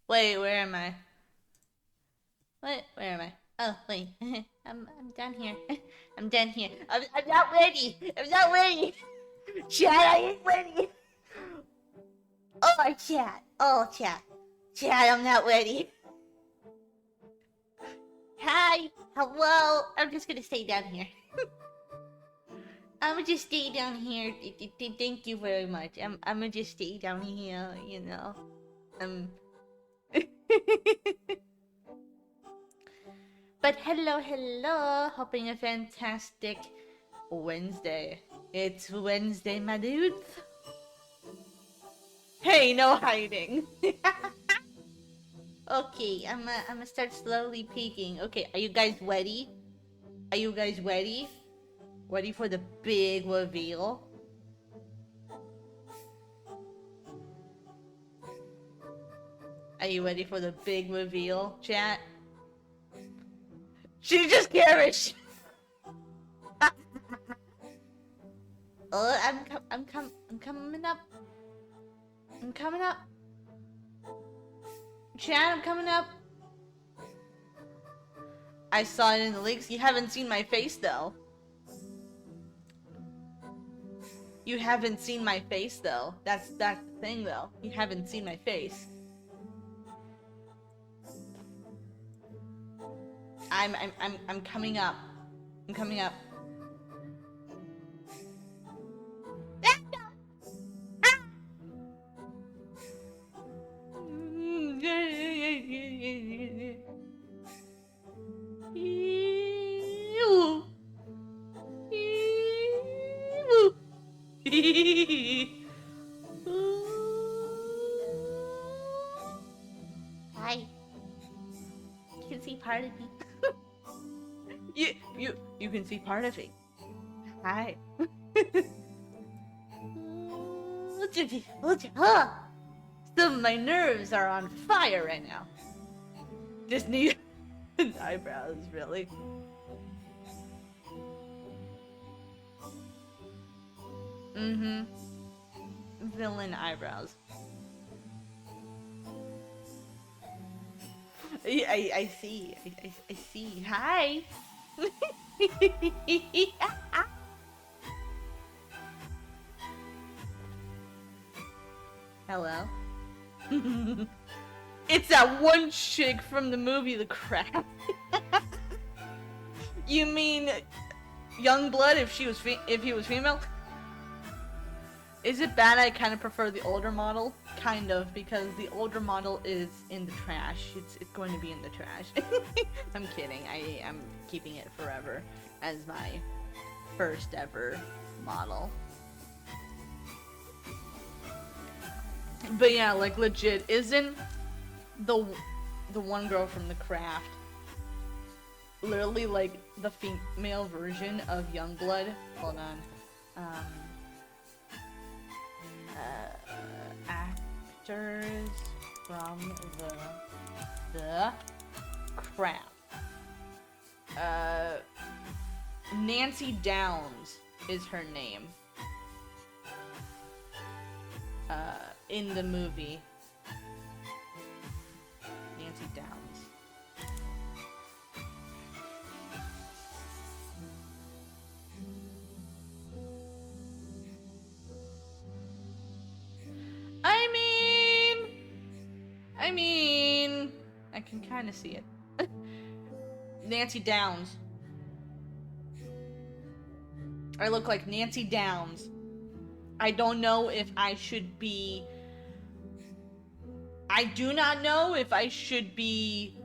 Wait, where am I? What? Where am I? Oh, wait. I'm down here. I'm down here. I'm not ready. I'm not ready. Chat, I ain't ready. Oh, my chat. Oh, chat. Chat, I'm not ready. Hi. Hello. I'm just gonna stay down here. I'm gonna just stay down here. Thank you very much. I'm gonna just stay down here, you know. Um. But hello, hello. Hoping a fantastic Wednesday. It's Wednesday, my dudes. Hey, no hiding. Okay, I'm gonna start slowly peeking. Okay, are you guys ready? Are you guys ready? Ready for the big reveal? Are you ready for the big reveal, chat? She's just garish. Oh, I'm coming up. I'm coming up. Chat, I'm coming up. I saw it in the leaks. You haven't seen my face though. You haven't seen my face though. That's the thing though. You haven't seen my face. I'm coming up. I'm coming up. Hi. You can see part of me. You can see part of me. Hi. Some of my nerves are on fire right now. Just need eyebrows, really. Mm-hmm. Villain eyebrows. I see. I see. Hi. Hello. It's that one chick from the movie The Craft. You mean Youngblood if he was female? Is it bad I kind of prefer the older model? Kind of, because the older model is in the trash. It's going to be in the trash. I'm kidding. I am keeping it forever as my first ever model. But yeah, like legit, isn't the one girl from The Craft literally like the female version of Youngblood? Hold on. Actors from the Craft. Nancy Downs is her name. In the movie. Nancy Downs. I mean, I can kind of see it. Nancy Downs. I look like Nancy Downs. I don't know if I should be... I do not know if I should be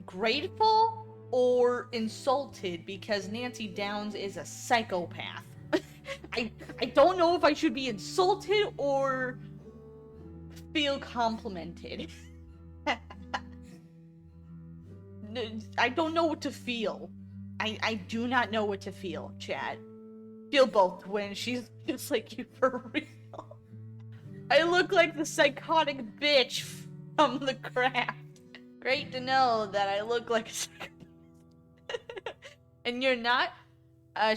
grateful or insulted because Nancy Downs is a psychopath. I don't know if I should be insulted or feel complimented. I don't know what to feel. I do not know what to feel, Chad. Feel both when she's just like you for real. I look like the psychotic bitch from The Craft. Great to know that I look like a psychopath. And you're not?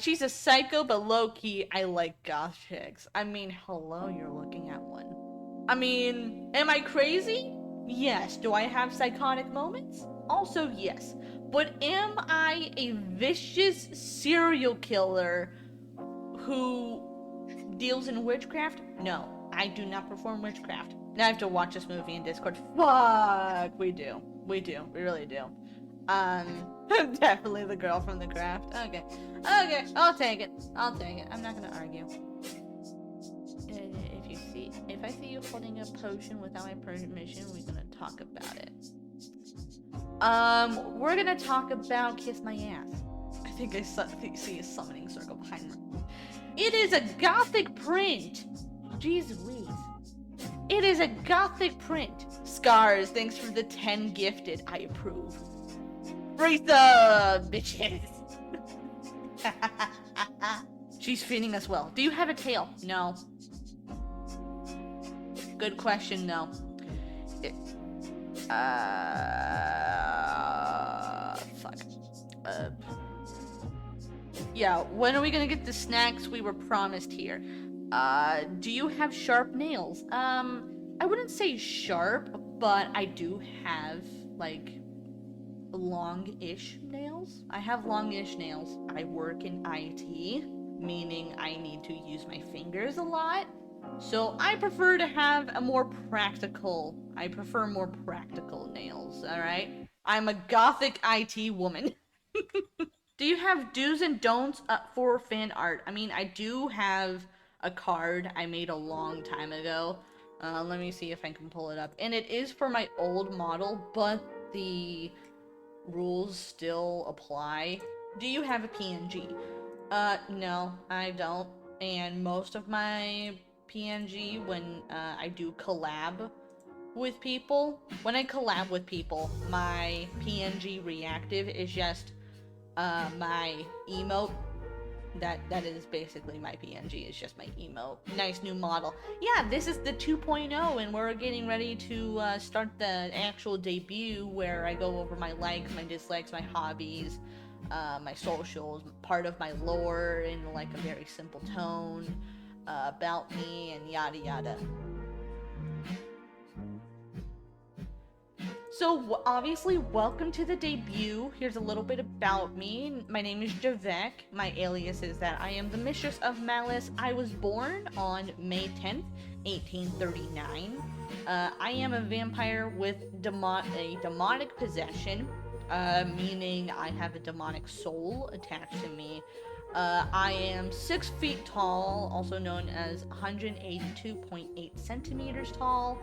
She's a psycho, but low-key, I like goth chicks. I mean, hello, you're looking at one. I mean, am I crazy? Yes. Do I have psychotic moments? Also, yes. But am I a vicious serial killer who deals in witchcraft? No, I do not perform witchcraft. Now I have to watch this movie in Discord. Fuck, we do. We do. We really do. Definitely the girl from the craft. Okay. Okay, I'll take it. I'll take it. I'm not gonna argue. If I see you holding a potion without my permission, we're gonna talk about it. We're gonna talk about Kiss My Ass. I think I see a summoning circle behind me. It is a gothic print! Jeez Louise. It is a gothic print. Scars, thanks for the 10 gifted. I approve. Raise up, bitches! She's feeding us well. Do you have a tail? No. Good question, no. Fuck. Yeah, when are we gonna get the snacks we were promised here? Do you have sharp nails? I wouldn't say sharp, but I do have, like, long-ish nails. I have long-ish nails. I work in IT, meaning I need to use my fingers a lot. So I prefer to have a more practical, more practical nails, alright? I'm a gothic IT woman. Do you have do's and don'ts for fan art? I mean, I do have a card I made a long time ago. Let me see if I can pull it up. And it is for my old model, but the rules still apply. Do you have a PNG? No, I don't. And most of my PNG, when I do collab with people, my PNG reactive is just my emote. That is basically my PNG. It's just my emote. Nice new model. Yeah, this is the 2.0, and we're getting ready to start the actual debut, where I go over my likes, my dislikes, my hobbies, my socials, part of my lore in like a very simple tone, about me, and yada yada. So, obviously, welcome to the debut. Here's a little bit about me. My name is Javek. My alias is that I am the Mistress of Malice. I was born on May 10th, 1839. I am a vampire with a demonic possession, meaning I have a demonic soul attached to me. I am 6 feet tall, also known as 182.8 centimeters tall,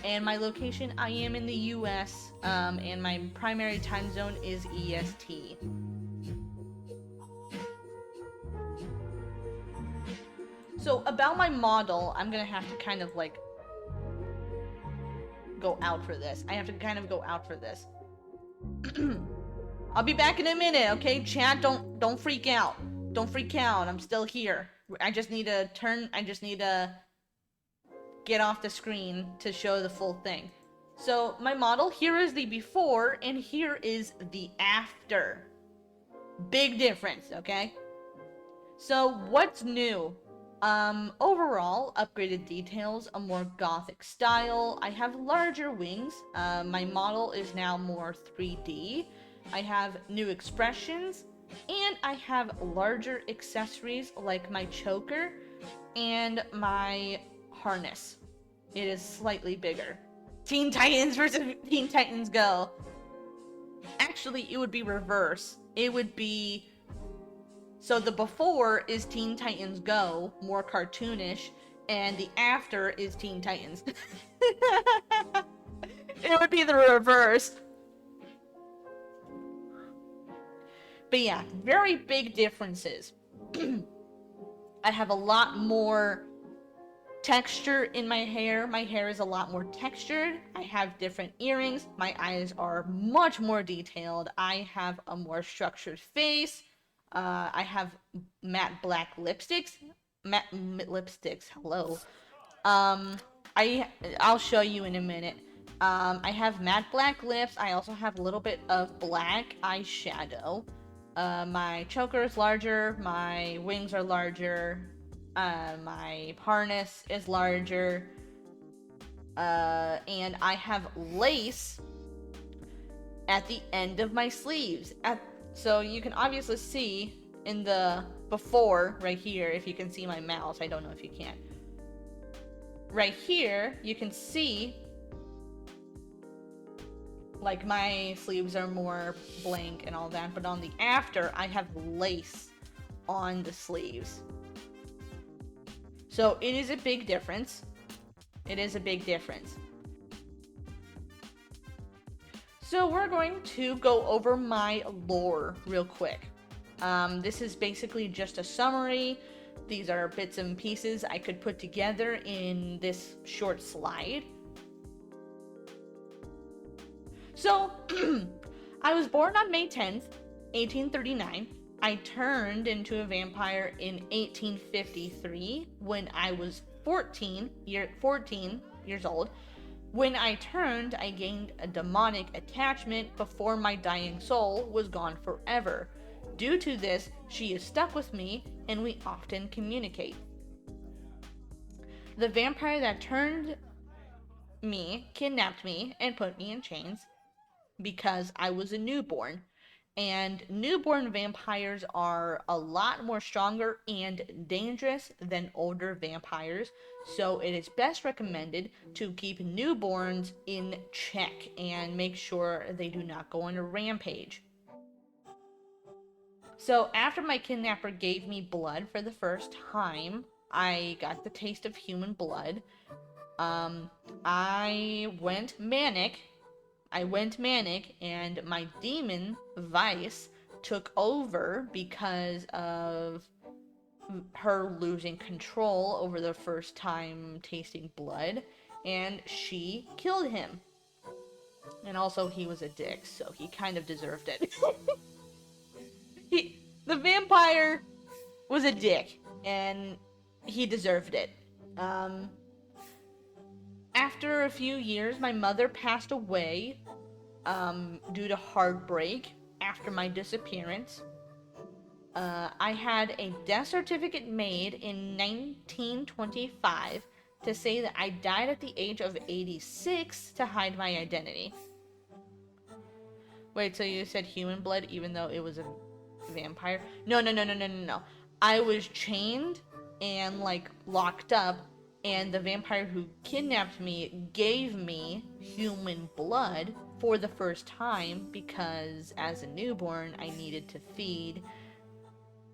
and my location, I am in the US, and my primary time zone is EST. So, about my model, I'm gonna have to kind of, like, go out for this. I'll be back in a minute, okay? Chat, don't freak out. Don't freak out, I'm still here. I just need to get off the screen to show the full thing. So, my model, here is the before, and here is the after. Big difference, okay? So, what's new? Overall, upgraded details, a more gothic style. I have larger wings. My model is now more 3D. I have new expressions, and I have larger accessories like my choker and my harness. It is slightly bigger. Teen Titans versus Teen Titans Go. Actually, it would be reverse. It would be... So the before is Teen Titans Go, more cartoonish, and the after is Teen Titans. It would be the reverse. But yeah, very big differences. I have a lot more texture in my hair. My hair is a lot more textured. I have different earrings. My eyes are much more detailed. I have a more structured face. I have matte black lipsticks. Matte lipsticks, hello. I'll show you in a minute. I have matte black lips. I also have a little bit of black eyeshadow. My choker is larger. My wings are larger. My harness is larger. And I have lace at the end of my sleeves. So you can obviously see in the before right here, if you can see my mouse. I don't know if you can. Right here, you can see like my sleeves are more blank and all that, but on the after, I have lace on the sleeves. So it is a big difference. It is a big difference. So we're going to go over my lore real quick. This is basically just a summary. These are bits and pieces I could put together in this short slide. So, I was born on May 10th, 1839. I turned into a vampire in 1853 when I was 14 years old. When I turned, I gained a demonic attachment before my dying soul was gone forever. Due to this, she is stuck with me and we often communicate. The vampire that turned me kidnapped me and put me in chains because I was a newborn. And newborn vampires are a lot more stronger and dangerous than older vampires, so it is best recommended to keep newborns in check and make sure they do not go on a rampage. So after my kidnapper gave me blood for the first time, I got the taste of human blood. I went manic, and my demon, Vice, took over because of her losing control over the first time tasting blood, and she killed him. And also, he was a dick, so he kind of deserved it. The vampire was a dick, and he deserved it. After a few years, my mother passed away due to heartbreak after my disappearance. I had a death certificate made in 1925 to say that I died at the age of 86 to hide my identity. Wait, so you said human blood even though it was a vampire? No. I was chained and, like, locked up, and the vampire who kidnapped me gave me human blood for the first time because as a newborn I needed to feed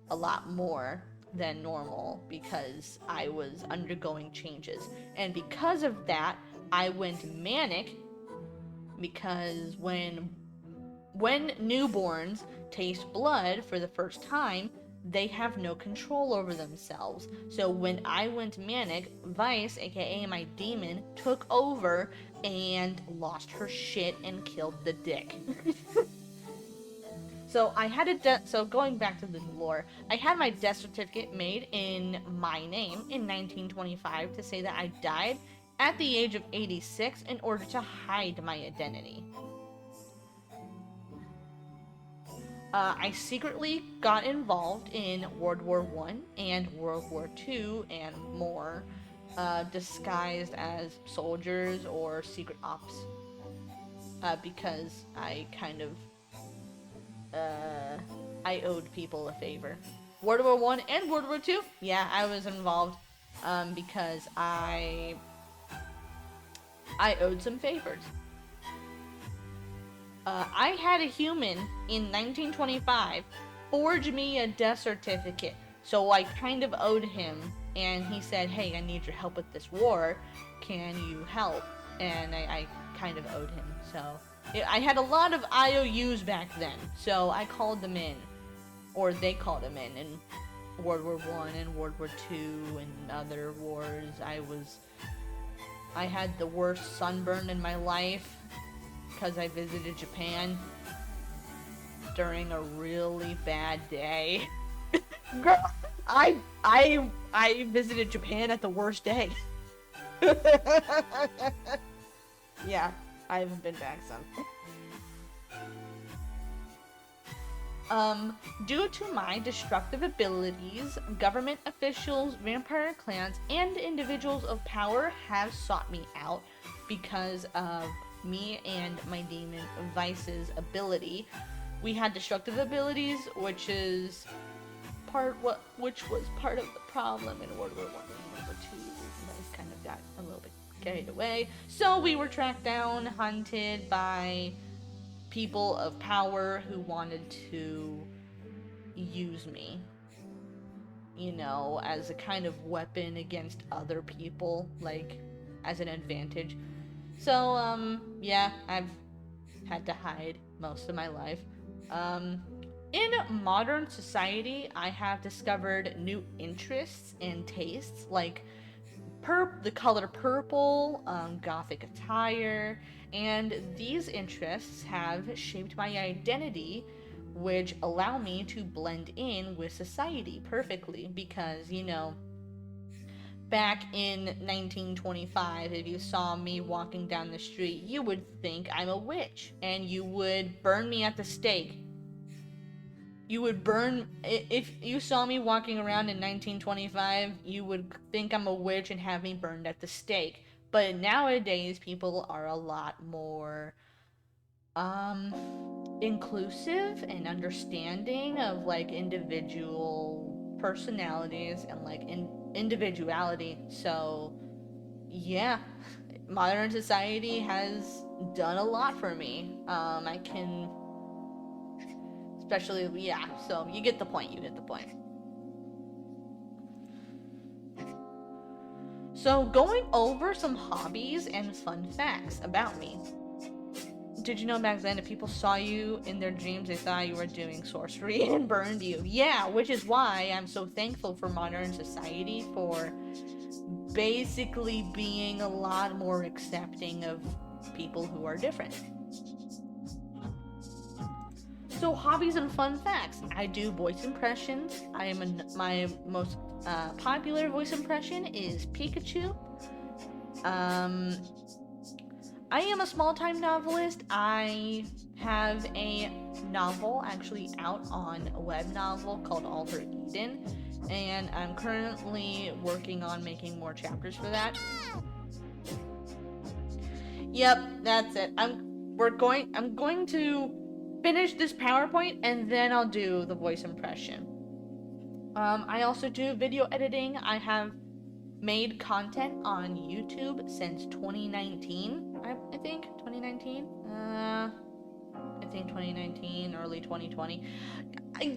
a lot more than normal because I was undergoing changes. And because of that, I went manic because when newborns taste blood for the first time, they have no control over themselves. So when I went manic, Vice, aka my demon, took over and lost her shit and killed the dick. So I had so going back to the lore, I had my death certificate made in my name in 1925 to say that I died at the age of 86 in order to hide my identity. I secretly got involved in World War I and World War II and more, disguised as soldiers or secret ops, because I kind of, I owed people a favor. World War I and World War II, yeah, I was involved, because I owed some favors. I had a human in 1925 forge me a death certificate, so I kind of owed him, and he said, hey, I need your help with this war, can you help? And I kind of owed him, so I had a lot of IOUs back then, so I called them in, or they called them in World War I and World War II and other wars. I had the worst sunburn in my life because I visited Japan during a really bad day. Girl, I visited Japan at the worst day. Yeah, I haven't been back since. Due to my destructive abilities, government officials, vampire clans, and individuals of power have sought me out because of me and my demon Vice's ability. We had destructive abilities, which was part of the problem in World War One and World War Two. Vice kind of got a little bit carried away, so we were tracked down, hunted by people of power who wanted to use me, as a kind of weapon against other people, like as an advantage. So, yeah, I've had to hide most of my life. In modern society, I have discovered new interests and tastes, like the color purple, gothic attire, and these interests have shaped my identity, which allow me to blend in with society perfectly because, back in 1925, if you saw me walking down the street, you would think I'm a witch and you would burn me at the stake. If you saw me walking around in 1925, you would think I'm a witch and have me burned at the stake. But nowadays, people are a lot more inclusive and understanding of like individual personalities and like individuality. So yeah, modern society has done a lot for me. I can especially, yeah, so you get the point. So going over some hobbies and fun facts about me. Did you know back then if people saw you in their dreams, they thought you were doing sorcery and burned you? Yeah, which is why I'm so thankful for modern society for basically being a lot more accepting of people who are different. So, hobbies and fun facts. I do voice impressions. My most popular voice impression is Pikachu. I am a small-time novelist. I have a novel actually out on a web novel called Alter Eden, and I'm currently working on making more chapters for that. Yep, that's it. I'm going to finish this PowerPoint and then I'll do the voice impression. I also do video editing. I have made content on YouTube since 2019. I think 2019. I think 2019, early 2020.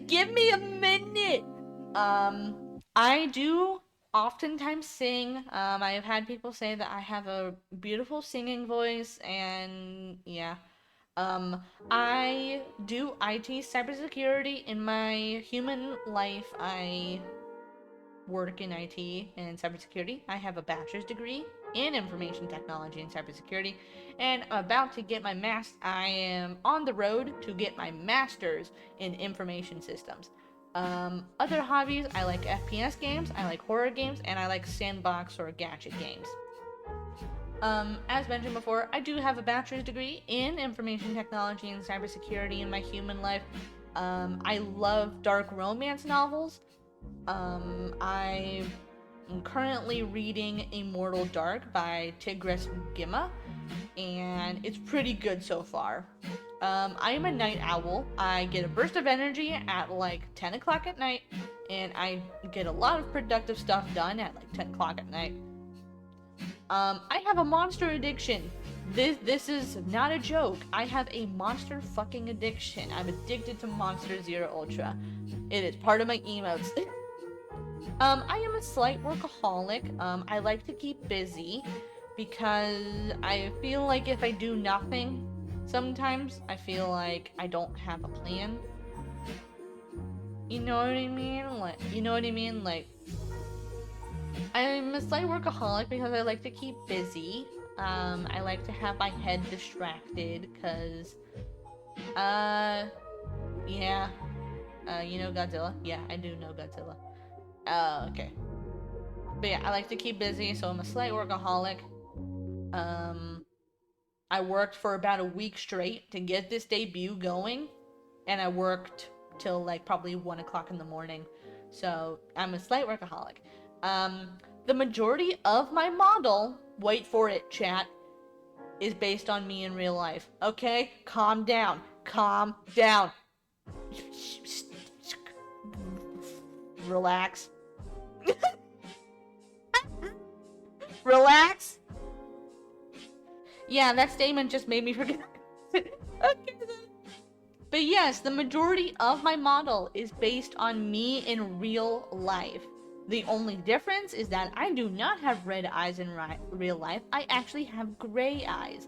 Give me a minute. I do oftentimes sing. I've had people say that I have a beautiful singing voice, and yeah. I do IT cybersecurity in my human life. I work in IT and cybersecurity. I have a bachelor's degree in information technology and cybersecurity, and I'm about to get my I am on the road to get my master's in information systems. Other hobbies, I like FPS games, I like horror games, and I like sandbox or gadget games. As mentioned before, I do have a bachelor's degree in information technology and cybersecurity in my human life. I love dark romance novels. I am currently reading Immortal Dark by Tigris Gimma, and it's pretty good so far. I am a night owl. I get a burst of energy at like 10 o'clock at night, and I get a lot of productive stuff done at like 10 o'clock at night. I have a monster addiction. This is not a joke. I have a monster fucking addiction. I'm addicted to Monster Zero Ultra. It is part of my emotes. I am a slight workaholic. I like to keep busy because I feel like if I do nothing, sometimes I feel like I don't have a plan. You know what I mean? Like, I'm a slight workaholic because I like to keep busy. I like to have my head distracted because, yeah. You know Godzilla? Yeah, I do know Godzilla. Okay. But yeah, I like to keep busy, so I'm a slight workaholic. I worked for about a week straight to get this debut going, and I worked till like probably 1 o'clock in the morning. So I'm a slight workaholic. The majority of my model, wait for it, chat, is based on me in real life. Okay? Calm down. Calm down. Relax. Relax. Yeah, that statement just made me forget. Okay then. But yes, the majority of my model is based on me in real life. The only difference is that I do not have red eyes in real life. I actually have gray eyes.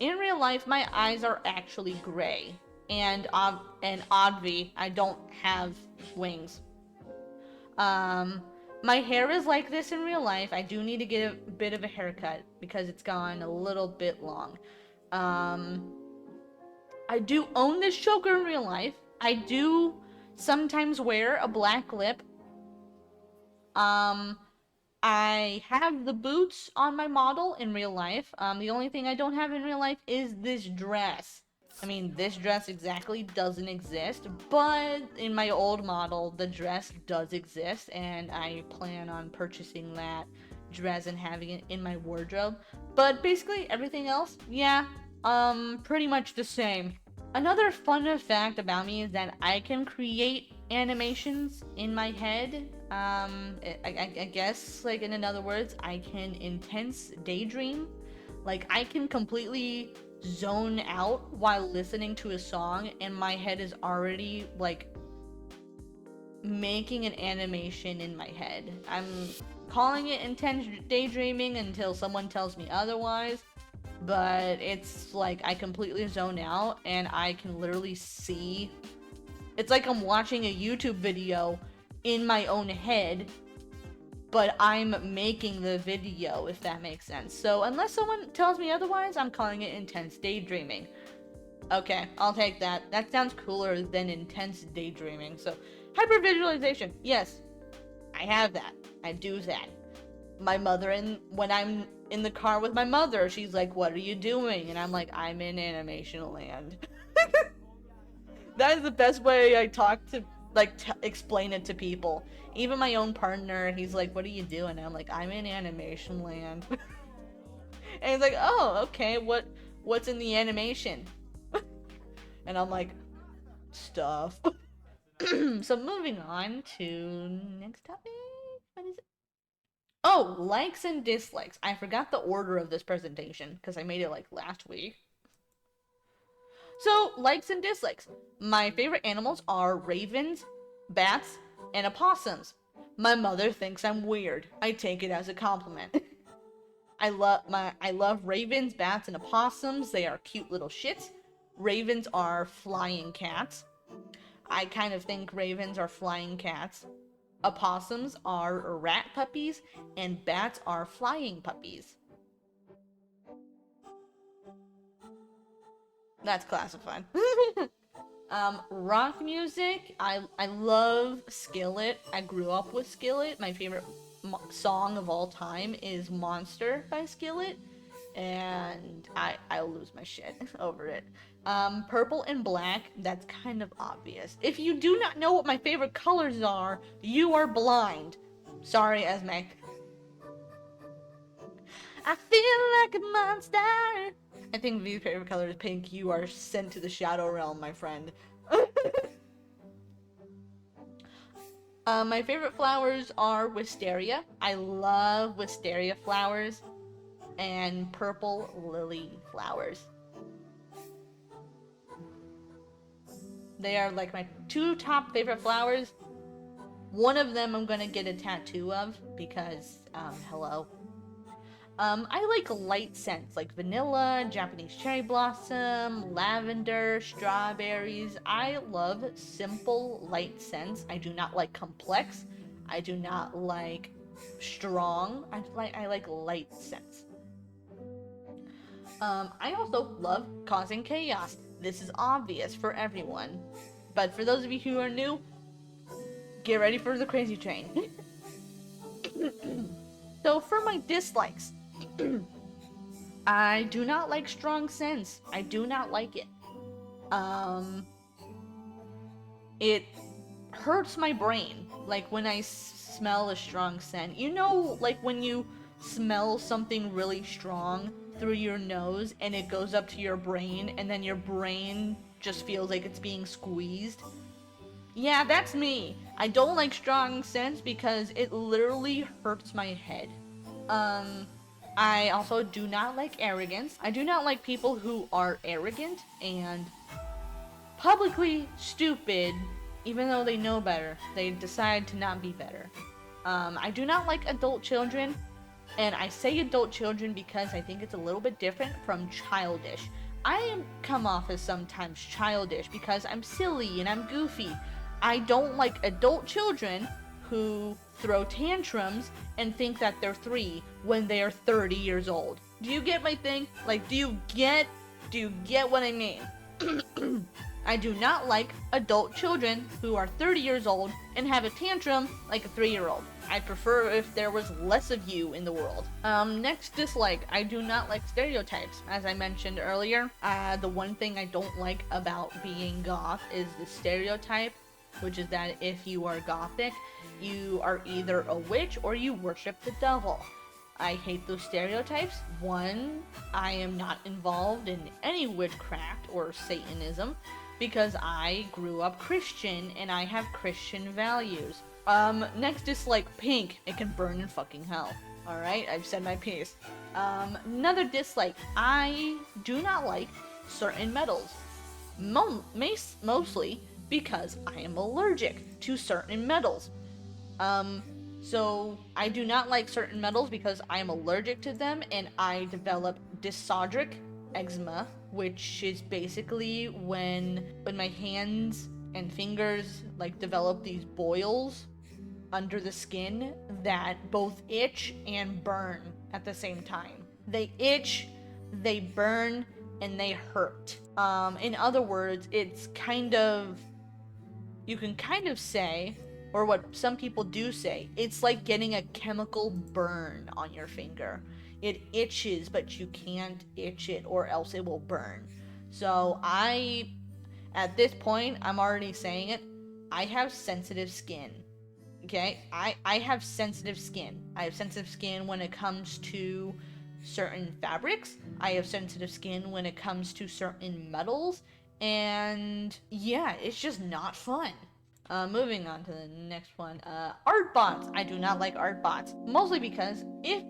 In real life, my eyes are actually gray. And obvi, I don't have wings. My hair is like this in real life. I do need to get a bit of a haircut because it's gone a little bit long. I do own this choker in real life. I do sometimes wear a black lip. I have the boots on my model in real life. The only thing I don't have in real life is this dress. I mean, this dress exactly doesn't exist, but in my old model, the dress does exist, and I plan on purchasing that dress and having it in my wardrobe. But basically, everything else, yeah, pretty much the same. Another fun fact about me is that I can create animations in my head. I guess, like, in other words, I can intense daydream. Like, I can completely zone out while listening to a song, and my head is already, like, making an animation in my head. I'm calling it intense daydreaming until someone tells me otherwise. But it's like I completely zone out and I can literally see. It's like I'm watching a YouTube video in my own head, but I'm making the video, if that makes sense. So unless someone tells me otherwise, I'm calling it intense daydreaming. Okay, I'll take that. That sounds cooler than intense daydreaming. So hypervisualization, yes, I have that. I do that. My mother, when I'm in the car with my mother, she's like, "What are you doing?" And I'm like, "I'm in animation land." That is the best way I talk to, like, explain it to people. Even my own partner, he's like, "What are you doing?" And I'm like, "I'm in animation land." And he's like, "Oh, okay, what's in the animation?" And I'm like, "Stuff." So moving on to next topic. What is it? Oh, likes and dislikes. I forgot the order of this presentation because I made it like last week. So, likes and dislikes. My favorite animals are ravens, bats, and opossums. My mother thinks I'm weird. I take it as a compliment. I love ravens, bats, and opossums. They are cute little shits. Ravens are flying cats. I kind of think ravens are flying cats. Opossums are rat puppies, and bats are flying puppies. That's classified. Rock music. I love Skillet. I grew up with Skillet. My favorite song of all time is Monster by Skillet. And I'll lose my shit over it. Purple and black, that's kind of obvious. If you do not know what my favorite colors are, you are blind. Sorry, Esme. I feel like a monster. I think V's favorite color is pink. You are sent to the shadow realm, my friend. My favorite flowers are wisteria. I love wisteria flowers. And purple lily flowers. They are like my two top favorite flowers. One of them I'm gonna get a tattoo of because, hello. I like light scents like vanilla, Japanese cherry blossom, lavender, strawberries. I love simple light scents. I do not like complex. I do not like strong. I like light scents. I also love causing chaos. This is obvious for everyone. But for those of you who are new, get ready for the crazy train. So for my dislikes, I do not like strong scents. I do not like it. It hurts my brain. Like when I smell a strong scent. You know, like when you smell something really strong through your nose and it goes up to your brain, and then your brain just feels like it's being squeezed. Yeah, that's me. I don't like strong scents because it literally hurts my head. I also do not like arrogance. I do not like people who are arrogant and publicly stupid, even though they know better. They decide to not be better. I do not like adult children, and I say adult children because I think it's a little bit different from childish. I come off as sometimes childish because I'm silly and I'm goofy. I don't like adult children who throw tantrums and think that they're 3 when they are 30 years old. Do you get my thing? Like, do you get what I mean? I do not like adult children who are 30 years old and have a tantrum like a 3-year-old. I prefer if there was less of you in the world. Next dislike, I do not like stereotypes. As I mentioned earlier, the one thing I don't like about being goth is the stereotype, which is that if you are gothic, you are either a witch or you worship the devil. I hate those stereotypes. One, I am not involved in any witchcraft or Satanism because I grew up Christian and I have Christian values. Next dislike, pink. It can burn in fucking hell. Alright, I've said my piece. Another dislike, I do not like certain metals. Mostly because I am allergic to certain metals. So I do not like certain metals because I am allergic to them, and I develop dysodric eczema, which is basically when my hands and fingers like develop these boils under the skin that both itch and burn at the same time. They itch, they burn, and they hurt. In other words, it's kind of, you can kind of say, or what some people do say, it's like getting a chemical burn on your finger. It itches, but you can't itch it or else it will burn. So at this point, I'm already saying it, I have sensitive skin. Okay? I have sensitive skin. I have sensitive skin when it comes to certain fabrics. I have sensitive skin when it comes to certain metals. And yeah, it's just not fun. Moving on to the next one. Art bots. I do not like art bots. Mostly because if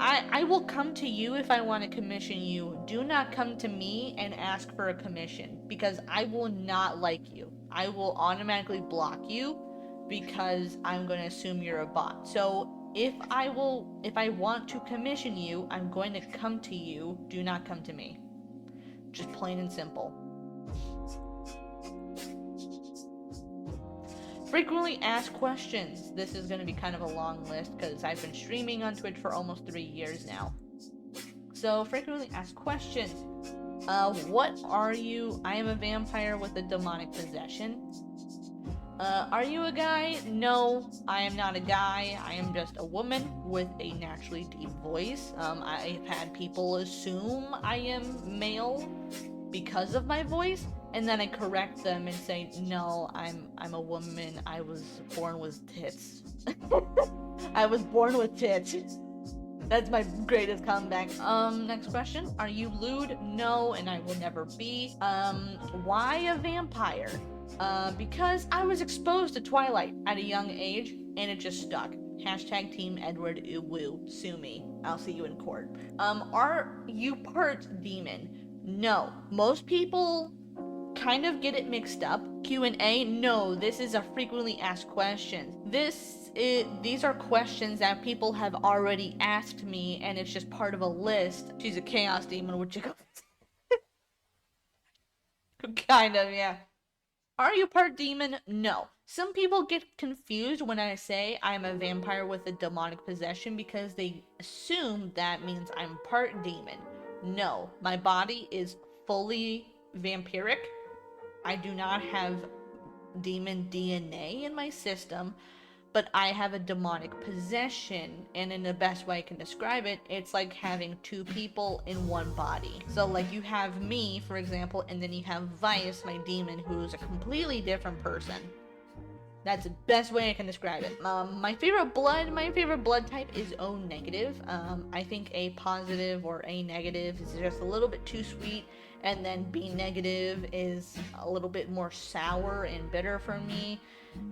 I will come to you if I want to commission you. Do not come to me and ask for a commission because I will not like you. I will automatically block you because I'm going to assume you're a bot. So if I want to commission you, I'm going to come to you. Do not come to me. Just plain and simple. Frequently asked questions. This is going to be kind of a long list because I've been streaming on Twitch for almost 3 years now. So, frequently asked questions. What are you? I am a vampire with a demonic possession. Are you a guy? No, I am not a guy. I am just a woman with a naturally deep voice. I've had people assume I am male because of my voice, and then I correct them and say, no, I'm a woman. I was born with tits. I was born with tits. That's my greatest comeback. Next question. Are you lewd? No, and I will never be. Why a vampire? Because I was exposed to Twilight at a young age, and it just stuck. Hashtag Team Edward Woo. Sue me. I'll see you in court. Are you part demon? No. Most people kind of get it mixed up. Q&A? No, this is a frequently asked question. These are questions that people have already asked me, and it's just part of a list. She's a chaos demon, which you go kind of, yeah. Are you part demon? No. Some people get confused when I say I'm a vampire with a demonic possession because they assume that means I'm part demon. No, my body is fully vampiric. I do not have demon DNA in my system, but I have a demonic possession, and in the best way I can describe it, it's like having 2 people in one body. So like you have me, for example, and then you have Vice, my demon, who's a completely different person. That's the best way I can describe it. My favorite blood type is O negative. I think A positive or A negative is just a little bit too sweet, and then B negative is a little bit more sour and bitter for me,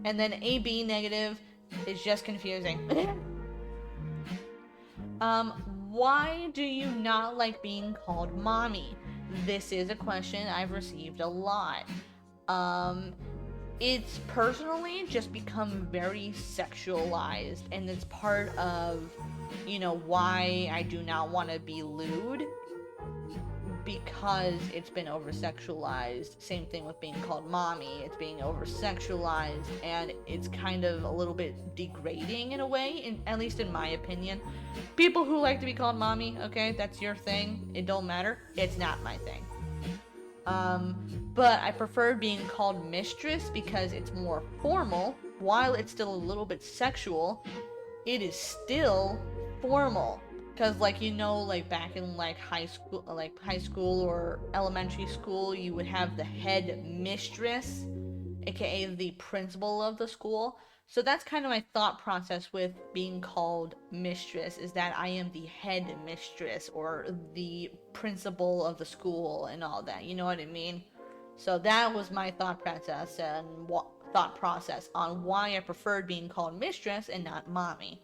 and then AB negative is just confusing. Why do you not like being called mommy? This is a question I've received a lot. It's personally just become very sexualized, and it's part of, why I do not want to be lewd, because it's been over sexualized. Same thing with being called mommy, it's being over sexualized, and it's kind of a little bit degrading in a way, at least in my opinion. People who like to be called mommy, okay, that's your thing, it don't matter, it's not my thing. But I prefer being called mistress because it's more formal. While it's still a little bit sexual, it is still formal. Because, back in, high school or elementary school, you would have the head mistress, aka the principal of the school. So that's kind of my thought process with being called mistress, is that I am the head mistress or the principal of the school and all that, you know what I mean? So that was my thought process on why I preferred being called mistress and not mommy.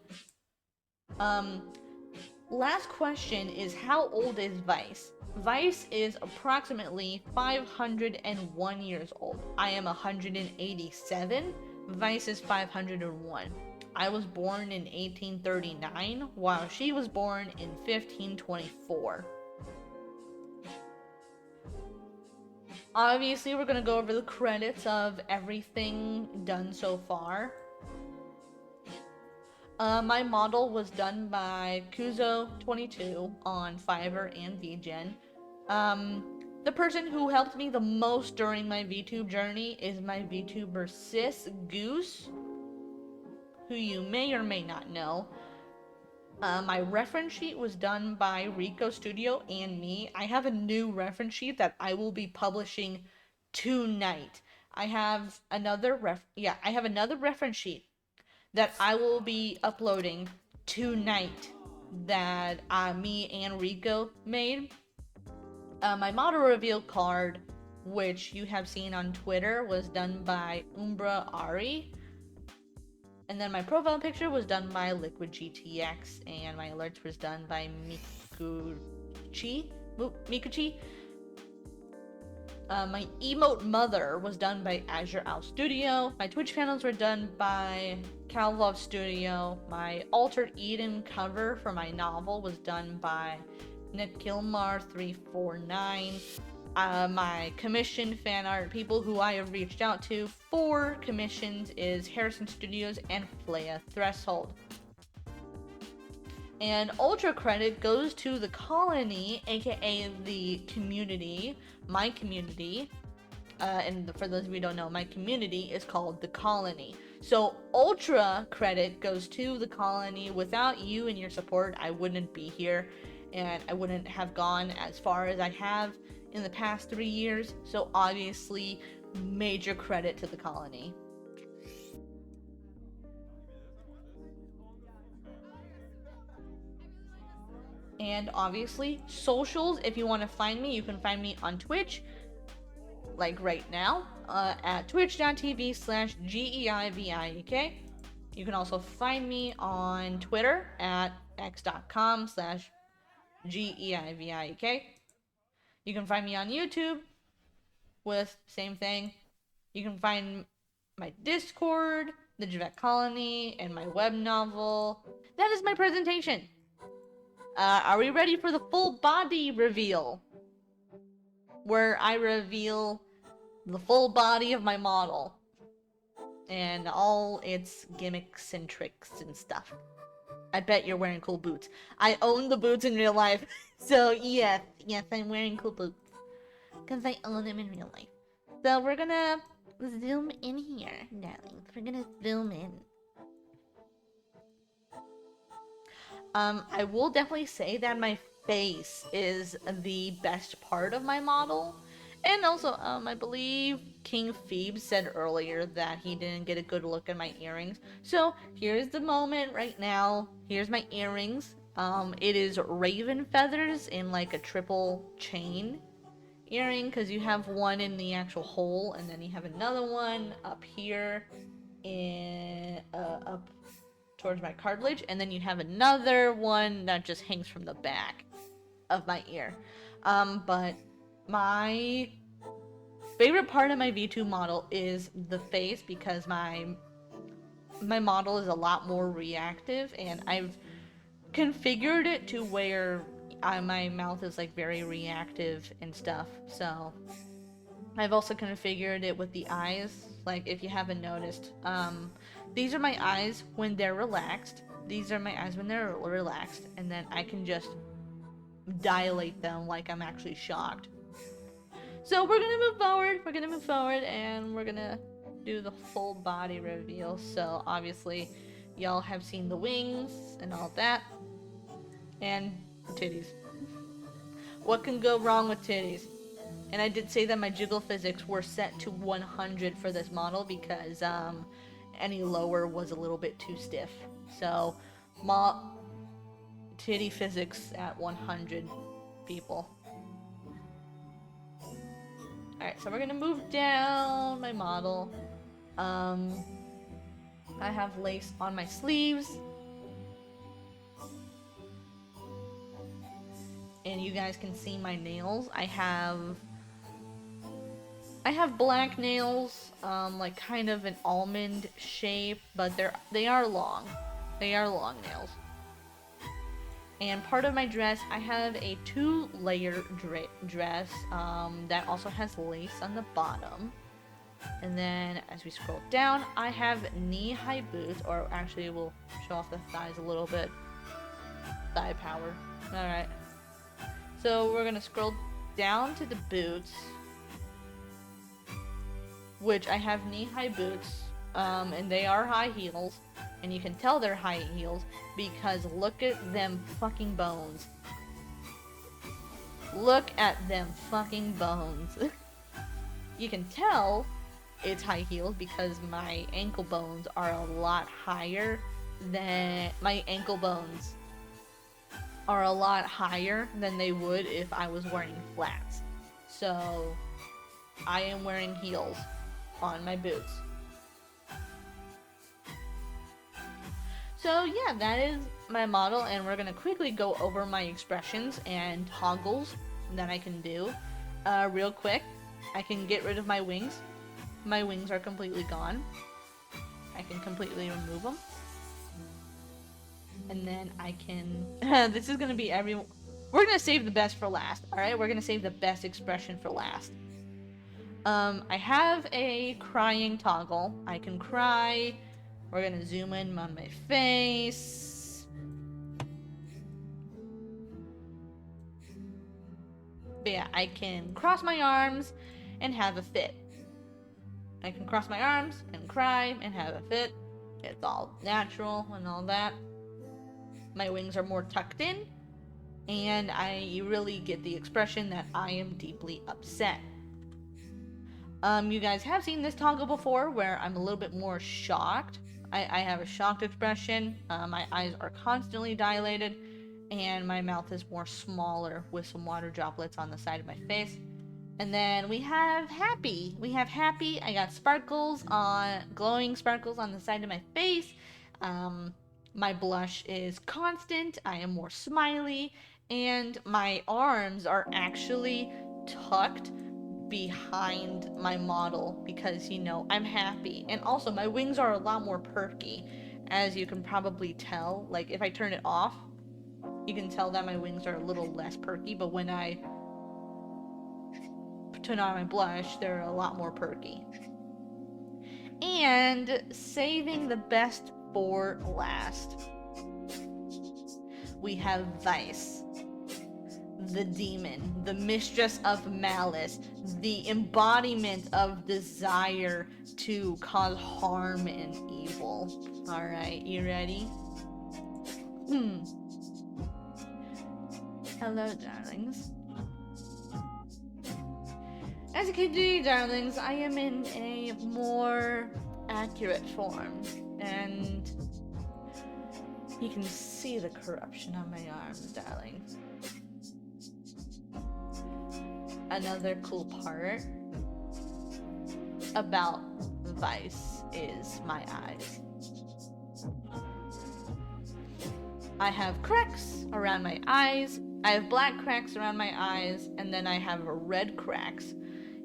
Last question is, how old is Vice? Vice is approximately 501 years old. I am 187. Vice is 501. I was born in 1839, while she was born in 1524. Obviously, we're gonna go over the credits of everything done so far. My model was done by Kuzo22 on Fiverr and VGen. The person who helped me the most during my VTube journey is my VTuber sis, Goose, who you may or may not know. My reference sheet was done by Rico Studio and me. I have a new reference sheet that I will be publishing tonight. I have another reference sheet that I will be uploading tonight that me and Rico made. My model reveal card, which you have seen on Twitter, was done by Umbra Ari. And then my profile picture was done by Liquid GTX, and my alerts was done by Mikuchi. My emote mother was done by Azure Owl Studio. My Twitch panels were done by Calvov Studio. My Altered Eden cover for my novel was done by Nick Kilmar 349. My commission fan art people who I have reached out to for commissions is Harrison Studios and Flea Threshold. And ultra credit goes to the colony, aka the community, my community. And for those of you who don't know, my community is called the colony. So ultra credit goes to the colony. Without you and your support, I wouldn't be here, and I wouldn't have gone as far as I have in the past 3 years. So obviously, major credit to the colony. And obviously, socials, if you want to find me, you can find me on Twitch, like right now, at twitch.tv/GEIVIEK. You can also find me on Twitter at x.com/GEIVIEK. You can find me on YouTube with same thing. You can find my Discord, the Javette Colony, and my web novel. That is my presentation. Are we ready for the full body reveal? Where I reveal the full body of my model and all its gimmicks and tricks and stuff. I bet you're wearing cool boots. I own the boots in real life, so yes, I'm wearing cool boots because I own them in real life. So we're gonna zoom in here, darlings. We're gonna zoom in. I will definitely say that my face is the best part of my model, And also, I believe King Phoebe said earlier that he didn't get a good look at my earrings. So here's the moment right now. Here's my earrings. It is raven feathers in like a triple chain earring, because you have one in the actual hole, and then you have another one up here in up towards my cartilage, and then you have another one that just hangs from the back of my ear. But my favorite part of my V2 model is the face, because my model is a lot more reactive, and I've configured it to where my mouth is like very reactive and stuff. So I've also configured it with the eyes. Like, if you haven't noticed, these are my eyes when they're relaxed. These are my eyes when they're relaxed, and then I can just dilate them like I'm actually shocked. So we're gonna move forward. We're gonna move forward, and we're gonna do the full body reveal. So obviously, y'all have seen the wings and all that, and titties. What can go wrong with titties? And I did say that my jiggle physics were set to 100 for this model, because any lower was a little bit too stiff. So, titty physics at 100, people. Alright, so we're gonna move down my model. I have lace on my sleeves. And you guys can see my nails. I have black nails, like kind of an almond shape, but they are long. They are long nails. And part of my dress, I have a 2-layer dress that also has lace on the bottom. And then as we scroll down, I have knee-high boots, or actually we'll show off the thighs a little bit. Thigh power. Alright. So we're gonna scroll down to the boots, which I have knee-high boots, and they are high heels, and you can tell they're high heels because look at them fucking bones. Look at them fucking bones. You can tell it's high heels because my ankle bones are a lot higher than they would if I was wearing flats. So I am wearing heels on my boots. So yeah, that is my model, and we're gonna quickly go over my expressions and toggles that I can do. Real quick, I can get rid of my wings. My wings are completely gone. I can completely remove them. And then I can... this is gonna be we're gonna save the best for last, alright? We're gonna save the best expression for last. I have a crying toggle. I can cry. We're gonna zoom in on my face. But yeah, I can cross my arms and have a fit. I can cross my arms and cry and have a fit. It's all natural and all that. My wings are more tucked in, and you really get the expression that I am deeply upset. You guys have seen this toggle before where I'm a little bit more shocked. I have a shocked expression. My eyes are constantly dilated, and my mouth is more smaller with some water droplets on the side of my face. And then we have happy. I got glowing sparkles on the side of my face. My blush is constant. I am more smiley, and my arms are actually tucked behind my model because, I'm happy. And also my wings are a lot more perky, as you can probably tell. Like, if I turn it off, you can tell that my wings are a little less perky, but when I turn on my blush, they're a lot more perky. And saving the best for last, we have Vice, the demon, the mistress of malice, the embodiment of desire to cause harm and evil. Alright, you ready? Hello, darlings. As you can see, darlings, I am in a more accurate form, and you can see the corruption on my arms, darlings. Another cool part about Vice is my eyes. I have cracks around my eyes. I have black cracks around my eyes, and then I have red cracks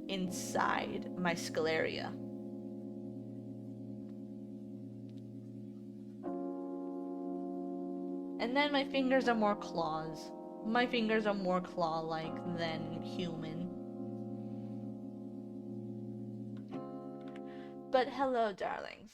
inside my scleria. And then my fingers are more claws. My fingers are more claw-like than human. But hello, darlings.